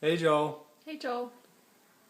Hey Joel. Hey Joel.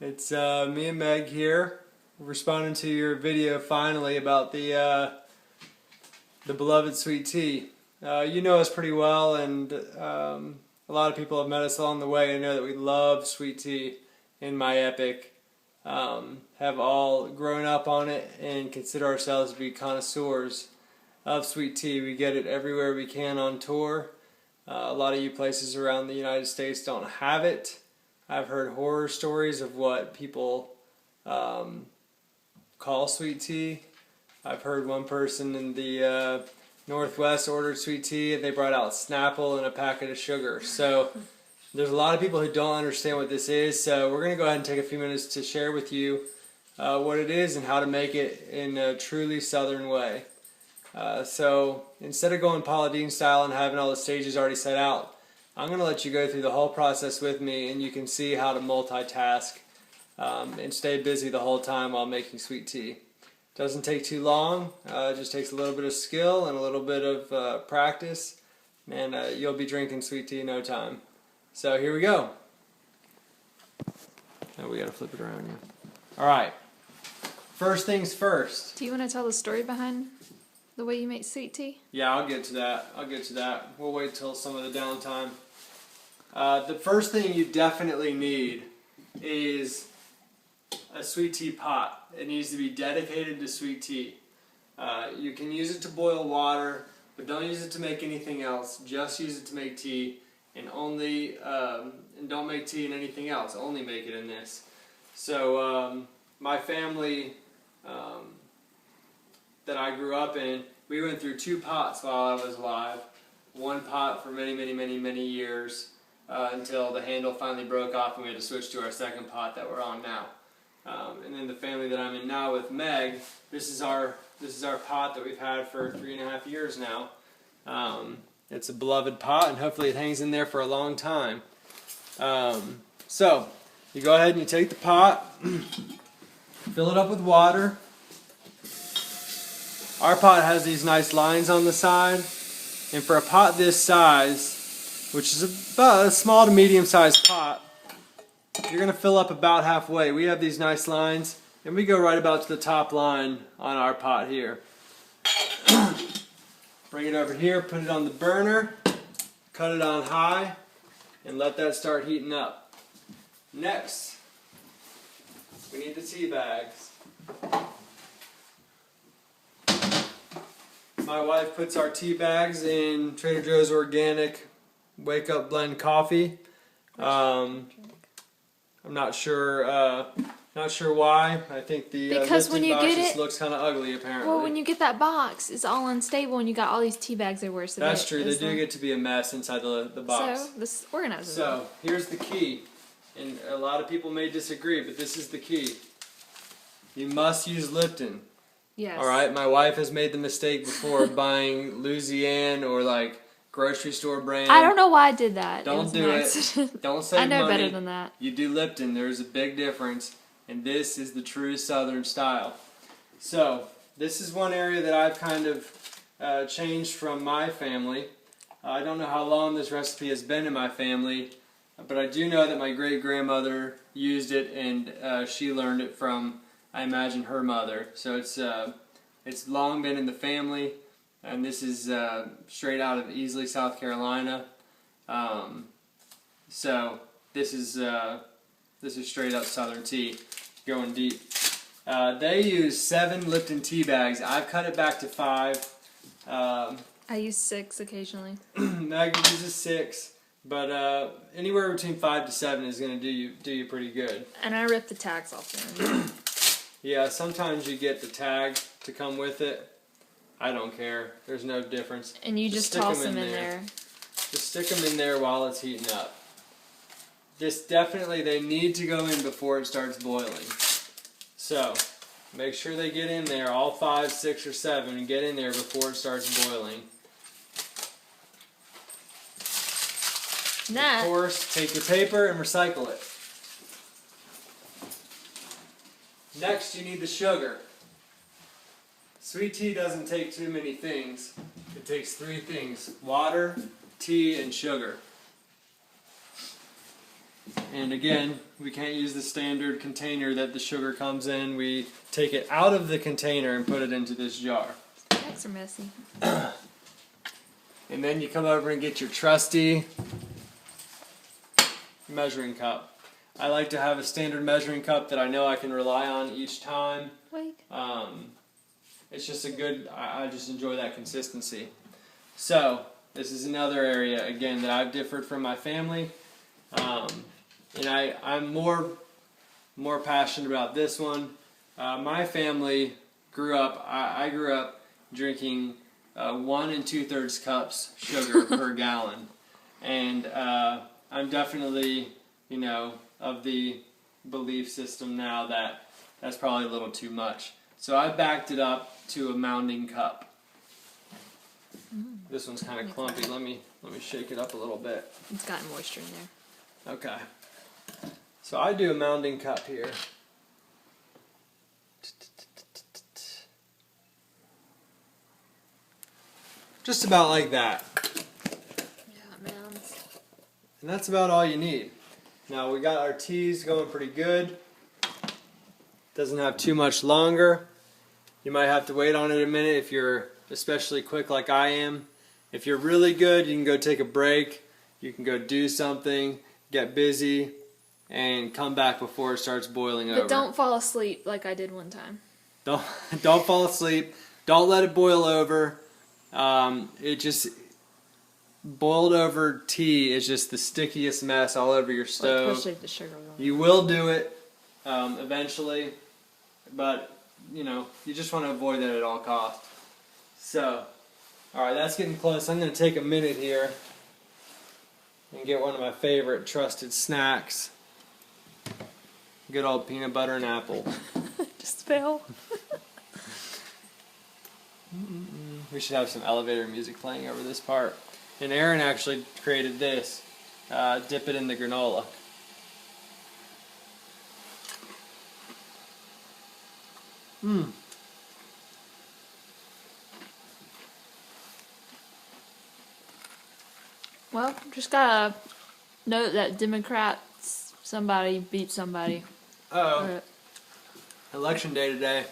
It's me and Meg here, responding to your video finally about the beloved sweet tea. You know us pretty well, and a lot of people have met us along the way and know that we love sweet tea in my epic. Have all grown up on it and consider ourselves to be connoisseurs of sweet tea. We get it everywhere we can on tour. A lot of you places around the United States don't have it. I've heard horror stories of what people call sweet tea. I've heard one person in the Northwest ordered sweet tea and they brought out Snapple and a packet of sugar. So there's a lot of people who don't understand what this is. So we're going to go ahead and take a few minutes to share with you what it is and how to make it in a truly Southern way. So instead of going Paula Deen style and having all the stages already set out, I'm going to let you go through the whole process with me, and you can see how to multitask and stay busy the whole time while making sweet tea. Doesn't take too long. It just takes a little bit of skill and a little bit of practice, and you'll be drinking sweet tea in no time. So here we go. Oh, we got to flip it around here. All right. First things first. Do you want to tell the story behind the way you make sweet tea? Yeah, I'll get to that. We'll wait till some of the downtime. The first thing you definitely need is a sweet tea pot. It needs to be dedicated to sweet tea. You can use it to boil water, but don't use it to make anything else. Just use it to make tea, and don't make tea in anything else. Only make it in this. So my family that I grew up in, we went through 2 pots while I was alive. One pot for many years until the handle finally broke off and we had to switch to our second pot that we're on now. And then the family that I'm in now with Meg, this is our pot that we've had for 3.5 years now. It's a beloved pot, and hopefully it hangs in there for a long time. So you go ahead and you take the pot, fill it up with water. Our pot has these nice lines on the side, and for a pot this size, which is about a small to medium sized pot, you're going to fill up about halfway. We have these nice lines, and we go right about to the top line on our pot here. Bring it over here, put it on the burner, cut it on high, and let that start heating up. Next, we need the tea bags. My wife puts our tea bags in Trader Joe's organic Wake Up Blend coffee. I'm not sure why. I think the because when you box get just it, looks kind of ugly apparently. well, when you get that box, it's all unstable, and you got all these tea bags everywhere. So that's true. They do get to be a mess inside the box. So this organizes. So here's the key, and a lot of people may disagree, but this is the key. You must use Lipton. Yes. All right. My wife has made the mistake before of buying Louisiana or like grocery store brand. I don't know why I did that. Don't do it. Don't save I know money. better than that. You do Lipton. There's a big difference, and this is the true Southern style. So this is one area that I've kind of changed from my family. I don't know how long this recipe has been in my family, but I do know that my great-grandmother used it, and she learned it from, I imagine, her mother. So it's long been in the family, and this is straight out of Easley, South Carolina. So this is straight up Southern tea, going deep. They use 7 Lipton tea bags. I've cut it back to 5. I use 6 occasionally. Meg uses 6, but anywhere between 5 to 7 is going to do you pretty good. And I rip the tags off them. Yeah, sometimes you get the tag to come with it. I don't care. There's no difference. And you just toss them in there. Just stick them in there while it's heating up. Just definitely, they need to go in before it starts boiling. So, make sure they get in there, all 5, 6, or 7, and get in there before it starts boiling. Of course, take your paper and recycle it. Next, you need the sugar. Sweet tea doesn't take too many things. It takes 3 things: water, tea, and sugar. And again, we can't use the standard container that the sugar comes in. We take it out of the container and put it into this jar. Bags are messy. And then you come over and get your trusty measuring cup. I like to have a standard measuring cup that I know I can rely on each time. It's just a good, I just enjoy that consistency. So, this is another area, again, that I've differed from my family. And I'm more passionate about this one. My family grew up, I grew up drinking 1 2/3 cups sugar per gallon. And I'm definitely, of the belief system now that that's probably a little too much. So I backed it up to a mounding cup. This one's kind of clumpy. Let me shake it up a little bit. It's got moisture in there. Okay. So I do a mounding cup here. Just about like that. Yeah, it mounds. And that's about all you need. Now we got our teas going pretty good. Doesn't have too much longer. You might have to wait on it a minute if you're especially quick like I am. If you're really good, you can go take a break. You can go do something, get busy, and come back before it starts boiling over. But don't fall asleep like I did one time. Don't fall asleep. Don't let it boil over. It just boiled over tea is just the stickiest mess all over your stove. Especially if the sugar goes. You will do it eventually, but you just want to avoid that at all costs. So, all right, that's getting close. I'm going to take a minute here and get one of my favorite trusted snacks. Good old peanut butter and apple. Just fell. We should have some elevator music playing over this part. And Aaron actually created this. Dip it in the granola. Well, just gotta note that Democrats, somebody beat somebody. Uh-oh. Election day today.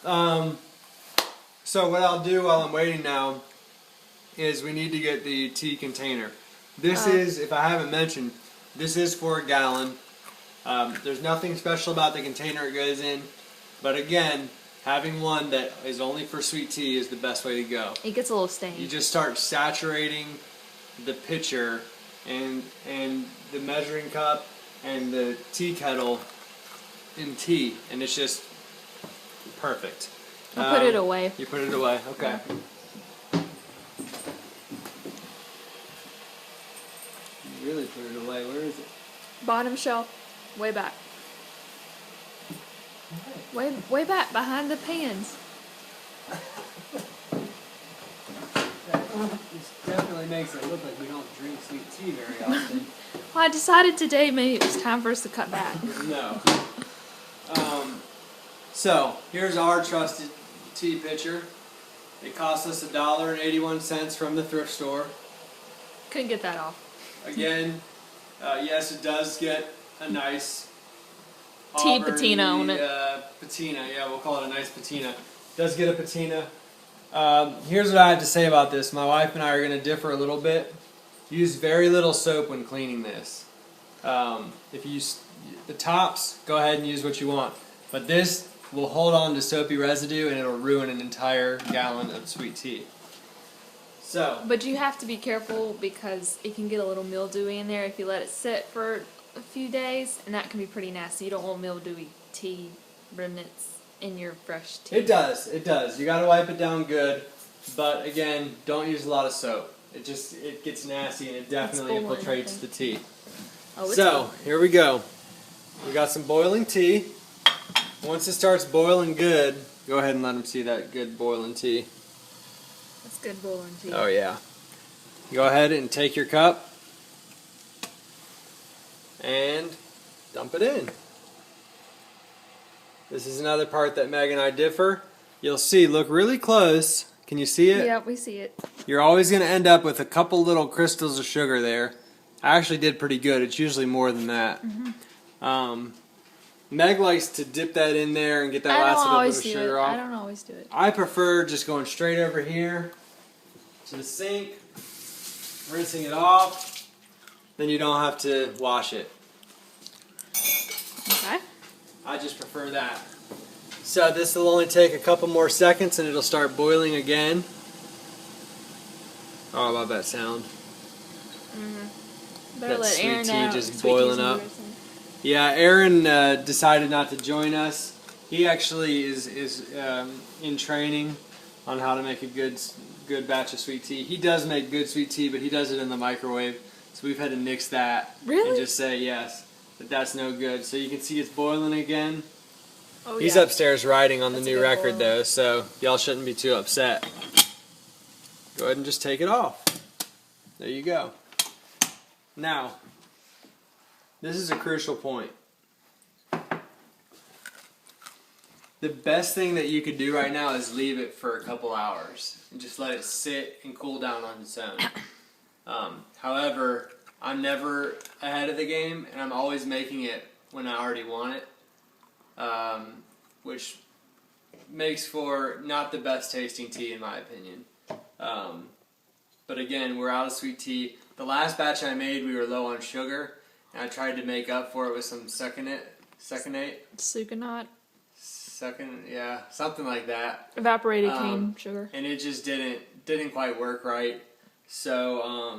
So what I'll do while I'm waiting now is we need to get the tea container. This is, if I haven't mentioned, this is for a gallon. There's nothing special about the container it goes in, but again, having one that is only for sweet tea is the best way to go. It gets a little stained. You just start saturating the pitcher and the measuring cup and the tea kettle in tea, and it's just perfect. I'll put it away. You put it away, okay. You really put it away. Where is it? Bottom shelf, way back. Way back behind the pans. This definitely makes it look like we don't drink sweet tea very often. Well, I decided today maybe it was time for us to cut back. No. So, here's our trusted tea pitcher. It cost us $1.81 from the thrift store. Couldn't get that off. Again, yes, it does get a nice Tea patina on it. Patina, yeah, we'll call it a nice patina. It does get a patina. Here's what I have to say about this. My wife and I are going to differ a little bit. Use very little soap when cleaning this. If you use the tops, go ahead and use what you want. But this will hold on to soapy residue and it'll ruin an entire gallon of sweet tea. So, But you have to be careful because it can get a little mildewy in there if you let it sit for a few days, and that can be pretty nasty. You don't want mildewy tea remnants in your fresh tea. it does. You got to wipe it down good. But again, don't use a lot of soap. It gets nasty and it definitely infiltrates the tea. Oh, So, here we go. We got some boiling tea. Once it starts boiling good, go ahead and let them see that good boiling tea. That's good boiling tea. Oh yeah. Go ahead and take your cup and dump it in. This is another part that Meg and I differ. You'll see, look really close. Can you see it? Yeah, we see it. You're always going to end up with a couple little crystals of sugar there. I actually did pretty good. It's usually more than that. Meg likes to dip that in there and get that last little bit of sugar off. I don't always do it. I prefer just going straight over here to the sink, rinsing it off, then you don't have to wash it. Okay. I just prefer that. So this will only take a couple more seconds and it'll start boiling again. Oh, I love that sound. Better That let sweet Aaron tea out. just Sweet boiling tea's up. embarrassing. Yeah, Aaron decided not to join us. He actually is in training on how to make a good batch of sweet tea. He does make good sweet tea, but he does it in the microwave. So we've had to nix that and just say yes, that's no good. So you can see it's boiling again. Oh, He's yeah. upstairs writing on That's the a new good record boil. though, so y'all shouldn't be too upset. Go ahead and just take it off. There you go. Now, this is a crucial point. The best thing that you could do right now is leave it for a couple hours and just let it sit and cool down on its own. However, I'm never ahead of the game, and I'm always making it when I already want it, which makes for not the best tasting tea in my opinion. But again, we're out of sweet tea. The last batch I made, we were low on sugar, and I tried to make up for it with some succinate, Sucanat. yeah, something like that. Evaporated cane sugar. And it just didn't quite work right. So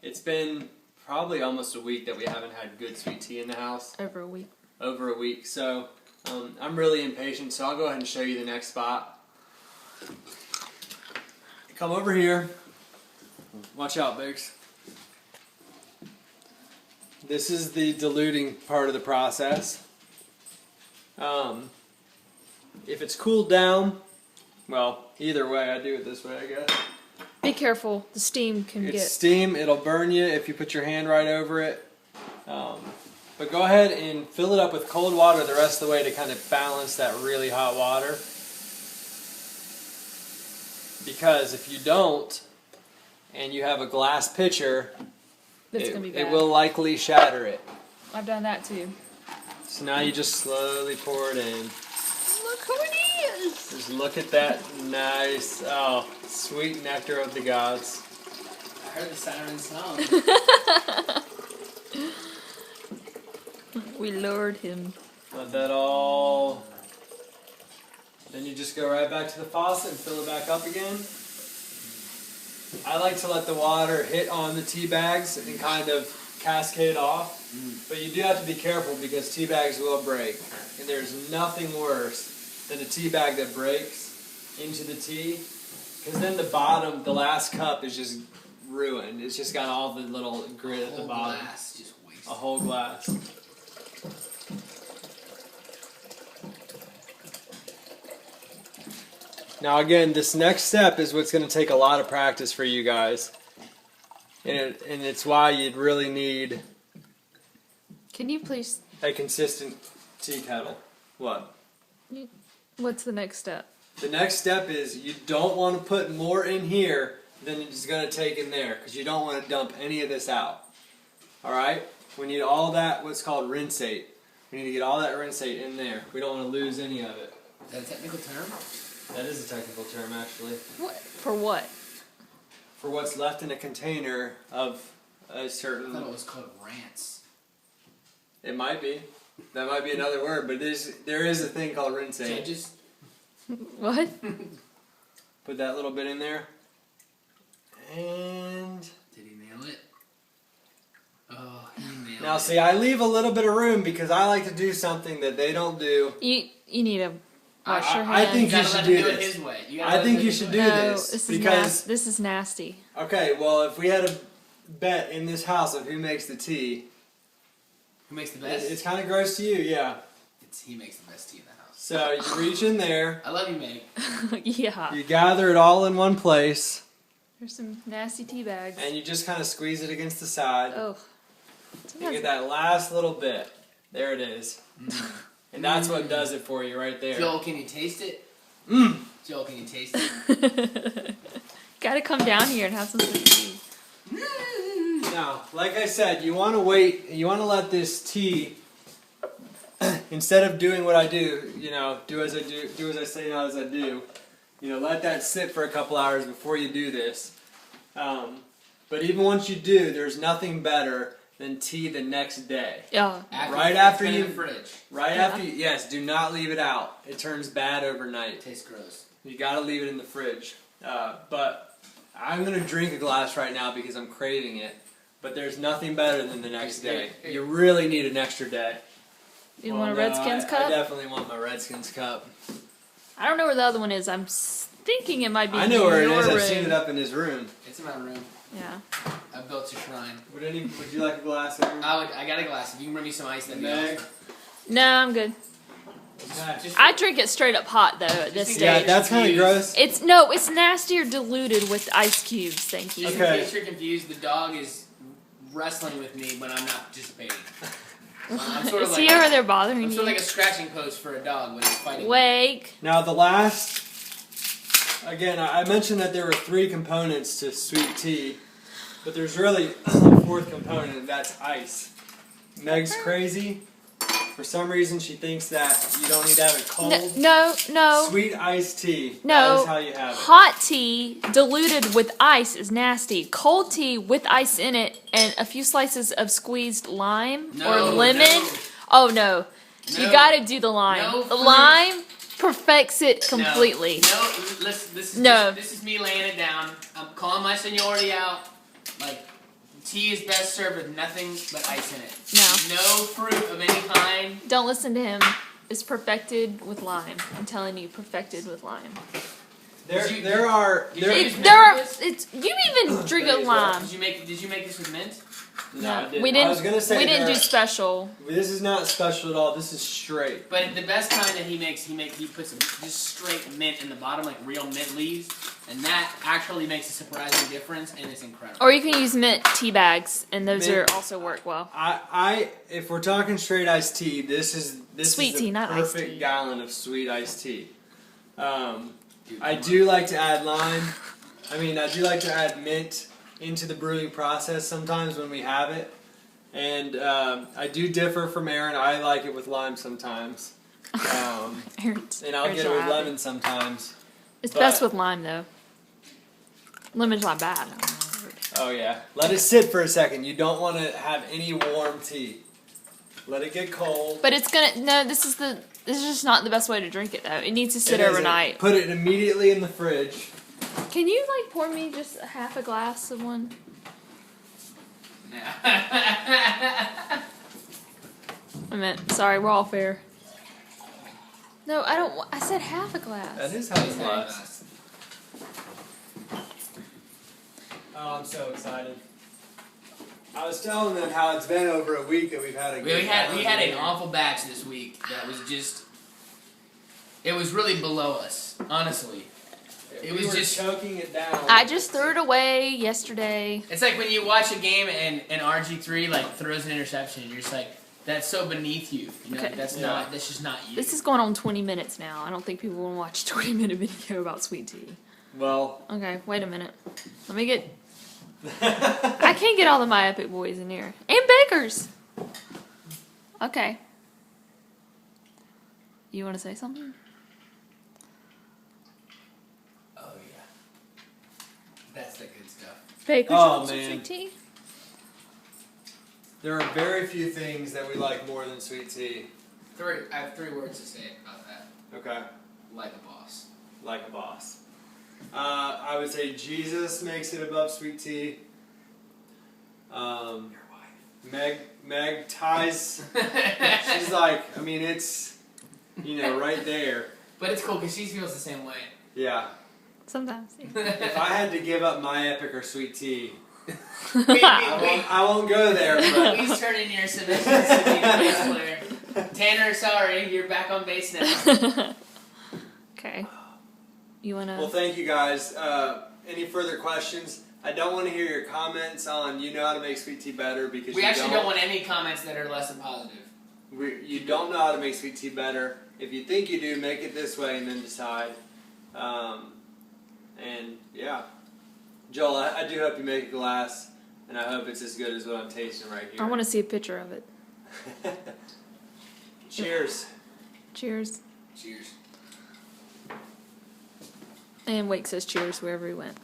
it's been probably almost a week that we haven't had good sweet tea in the house. Over a week. Over a week. So I'm really impatient, so I'll go ahead and show you the next spot. Come over here. Watch out, Biggs. This is the diluting part of the process. If it's cooled down, well, either way, I do it this way, I guess. Be careful. The steam can It's get... steam. It'll burn you if you put your hand right over it. But go ahead and fill it up with cold water the rest of the way to kind of balance that really hot water. Because if you don't, and you have a glass pitcher, gonna be bad. it will likely shatter it. I've done that too. So now you just slowly pour it in. Look who it is! Just look at that nice, sweet nectar of the gods. I heard the siren song. We lured him. Let that all... Then you just go right back to the faucet and fill it back up again. I like to let the water hit on the tea bags and kind of cascade off. But you do have to be careful because tea bags will break. And there's nothing worse than a tea bag that breaks into the tea. Because then the bottom, the last cup is just ruined. It's just got all the little grit at the bottom. Glass just wasted. A whole glass. Now again, this next step is what's going to take a lot of practice for you guys. And it's why you'd really need Can you please... a consistent tea kettle. What? What's the next step? The next step is you don't want to put more in here than it's going to take in there because you don't want to dump any of this out. Alright? We need all that, what's called rinsate. We need to get all that rinsate in there. We don't want to lose any of it. Is that a technical term? That is a technical term, actually. What? For what? For what's left in a container of a I certain... thought it was called rants. It might be. That might be another word, but there is a thing called rinsate. Judges? What? Put that little bit in there. And... Did he nail it? Oh, he nailed Now it. see, I leave a little bit of room because I like to do something that they don't do. You need to wash your I hands. think you gotta should let do him do it this. his way. I think you should do No, this is because this is nasty. okay, well, if we had a bet in this house of who makes the tea, Who makes the best? it's kind of gross to you, yeah. He makes the best tea in the house. So you reach in there, I love you, Meg. Yeah. you gather it all in one place, There's some nasty tea bags. and you just kind of squeeze it against the side. Oh. You get that last little bit. There it is. And that's what does it for you right there. Joel, can you taste it? Mmm. Joel, can you taste it? Gotta come down here and have some sweet tea. Now Now, like I said, you want to wait. You want to let this tea. Instead of doing what I do, do as I do, do as I say, not as I do. Let that sit for a couple hours before you do this. But even once you do, there's nothing better than tea the next day. Yeah. Right after you, in the fridge. Right after you, yes, do not leave it out. It turns bad overnight. Tastes gross. You gotta leave it in the fridge. But I'm gonna drink a glass right now because I'm craving it. But there's nothing better than the next day. You really need an extra day. You want a Redskins cup? I definitely want my Redskins cup. I don't know where the other one is. I'm thinking it might be. I know where it is. room. I've seen it up in his room. It's in my room. Yeah. I built a shrine. Would you like a glass? Aaron? I got a glass. If you can bring me some ice, that'd be awesome. No, I'm good. I drink it straight up hot though at this stage. Yeah, that's kind of gross. It's nastier diluted with ice cubes. Thank you. Just in case you're confused, the dog is wrestling with me when I'm not participating. I'm sort of Is he over there bothering you? I'm sort of like a scratching post for a dog when he's fighting. Wake. Now again, I mentioned that there were 3 components to sweet tea, but there's really a 4th component, and that's ice. Meg's crazy. For some reason, she thinks that you don't need to have it cold. No. Sweet iced tea. No. That is how you have it. Hot tea diluted with ice is nasty. Cold tea with ice in it and a few slices of squeezed lime or lemon. No. Oh no. You gotta do the lime. No The fruit. lime perfects it completely. No, this is me laying it down. I'm calling my seniority out. Like, tea is best served with nothing but ice in it. No. No fruit of any kind. Don't listen to him. It's perfected with lime. I'm telling you, perfected with lime. You You even drink a lime. Did you make this with mint? No, I didn't. We didn't. I was gonna say we didn't do special. This is not special at all. This is straight. But the best kind that he puts just straight mint in the bottom, like real mint leaves, and that actually makes a surprising difference, and it's incredible. Or you can use mint tea bags, and those also work well. If we're talking straight iced tea, this is Sweet tea, not iced perfect tea. gallon of sweet iced tea. I do like to add lime. I do like to add mint into the brewing process sometimes when we have it. And I do differ from Aaron. I like it with lime sometimes. And I'll get it with lemon sometimes. It's best with lime, though. Lemon's not bad. Oh, yeah. Let it sit for a second. You don't want to have any warm tea. Let it get cold. But it's gonna... No, this is just not the best way to drink it, though. It needs to sit overnight. Put it immediately in the fridge. Can you, pour me just half a glass of one? Sorry, we're all fair. No, I don't... I said half a glass. That is half a glass. Oh, I'm so excited. I was telling them how it's been over a week that we've had a good We had an awful batch this week that was just... It was really below us, honestly. We were just choking it down. I just threw it away yesterday. It's like when you watch a game and RG3 throws an interception, and you're just like, that's so beneath you. Okay. That's just not you. This is going on 20 minutes now. I don't think people want to watch a 20-minute video about sweet tea. Well. Okay, wait a minute. Let me get... I can't get all of my Epic Boys in here. And Bakers! Okay. You want to say something? Oh, yeah. That's the good stuff. Bakers Oh, some man. sweet tea? There are very few things that we like more than sweet tea. I have 3 words to say about that. Okay. Like a boss. Like a boss. I would say Jesus makes it above sweet tea. Your wife. Meg ties. She's like, it's, right there. But it's cool because she feels the same way. Yeah. Sometimes. If I had to give up my Epic or sweet tea, Wait. I won't go there. But Please turn in your submissions to be the bass player. Tanner, sorry, you're back on bass now. Okay. You wanna? Well, thank you guys. Any further questions? I don't want to hear your comments on how to make sweet tea better because we actually don't want any comments that are less than positive. You don't know how to make sweet tea better. If you think you do, make it this way and then decide. And yeah, Joel, I do hope you make a glass and I hope it's as good as what I'm tasting right here. I want to see a picture of it. Cheers. Cheers. Cheers. And Wake says cheers wherever he went.